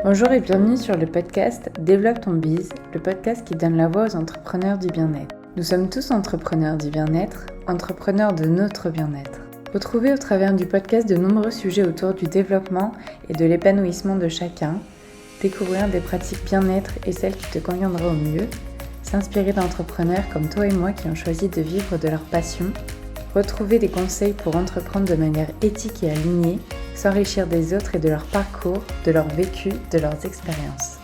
Bonjour et bienvenue sur le podcast Développe ton biz, le podcast qui donne la voix aux entrepreneurs du bien-être. Nous sommes tous entrepreneurs du bien-être, entrepreneurs de notre bien-être. Retrouvez au travers du podcast de nombreux sujets autour du développement et de l'épanouissement de chacun, découvrir des pratiques bien-être et celles qui te conviendraient au mieux, s'inspirer d'entrepreneurs comme toi et moi qui ont choisi de vivre de leur passion, retrouver des conseils pour entreprendre de manière éthique et alignée, s'enrichir des autres et de leur parcours, de leur vécu, de leurs expériences.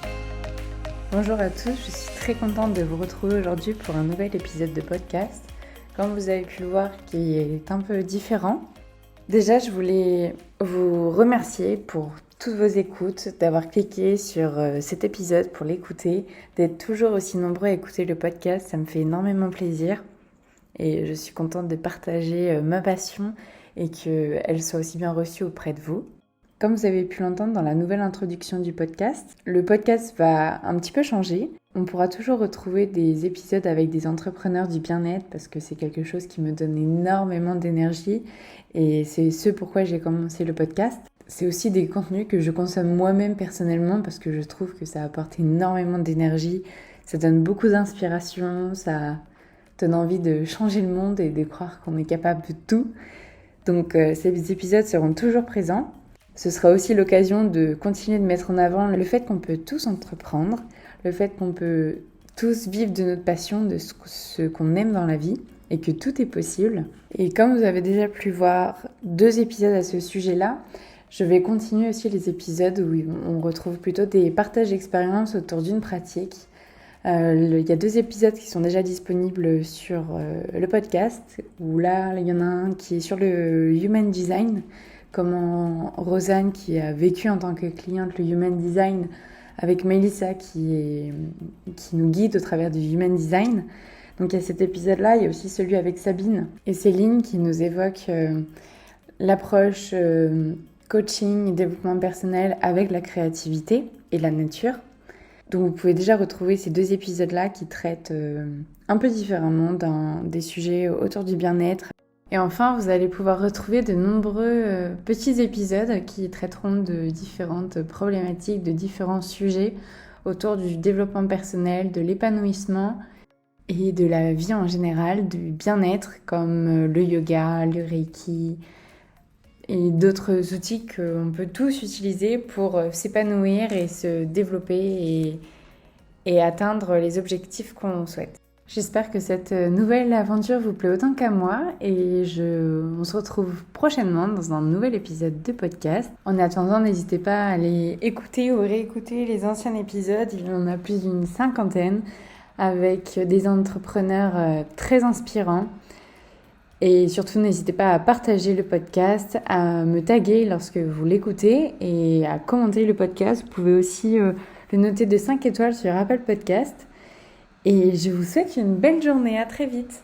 Bonjour à tous, je suis très contente de vous retrouver aujourd'hui pour un nouvel épisode de podcast, comme vous avez pu le voir, qui est un peu différent. Déjà, je voulais vous remercier pour toutes vos écoutes, d'avoir cliqué sur cet épisode pour l'écouter, d'être toujours aussi nombreux à écouter le podcast, ça me fait énormément plaisir. Et je suis contente de partager ma passion et qu'elle soit aussi bien reçue auprès de vous. Comme vous avez pu l'entendre dans la nouvelle introduction du podcast, le podcast va un petit peu changer. On pourra toujours retrouver des épisodes avec des entrepreneurs du bien-être parce que c'est quelque chose qui me donne énormément d'énergie et c'est ce pourquoi j'ai commencé le podcast. C'est aussi des contenus que je consomme moi-même personnellement parce que je trouve que ça apporte énormément d'énergie, ça donne beaucoup d'inspiration, ça donne envie de changer le monde et de croire qu'on est capable de tout. Donc ces épisodes seront toujours présents. Ce sera aussi l'occasion de continuer de mettre en avant le fait qu'on peut tous entreprendre, le fait qu'on peut tous vivre de notre passion, de ce qu'on aime dans la vie et que tout est possible. Et comme vous avez déjà pu voir 2 épisodes à ce sujet-là, je vais continuer aussi les épisodes où on retrouve plutôt des partages d'expériences autour d'une pratique. Il y a 2 épisodes qui sont déjà disponibles sur le podcast, où là, il y en a un qui est sur le Human Design, comment Rosanne, qui a vécu en tant que cliente le Human Design, avec Mélissa qui nous guide au travers du Human Design. Donc il y a cet épisode-là, il y a aussi celui avec Sabine et Céline qui nous évoquent l'approche coaching et développement personnel avec la créativité et la nature. Donc vous pouvez déjà retrouver ces 2 épisodes-là qui traitent un peu différemment dans des sujets autour du bien-être. Et enfin, vous allez pouvoir retrouver de nombreux petits épisodes qui traiteront de différentes problématiques, de différents sujets autour du développement personnel, de l'épanouissement et de la vie en général, du bien-être comme le yoga, le reiki et d'autres outils qu'on peut tous utiliser pour s'épanouir et se développer et atteindre les objectifs qu'on souhaite. J'espère que cette nouvelle aventure vous plaît autant qu'à moi et on se retrouve prochainement dans un nouvel épisode de podcast. En attendant, n'hésitez pas à aller écouter ou réécouter les anciens épisodes. Il y en a plus d'une 50aine avec des entrepreneurs très inspirants. Et surtout, n'hésitez pas à partager le podcast, à me taguer lorsque vous l'écoutez et à commenter le podcast. Vous pouvez aussi le noter de 5 étoiles sur Apple Podcast. Et je vous souhaite une belle journée. À très vite.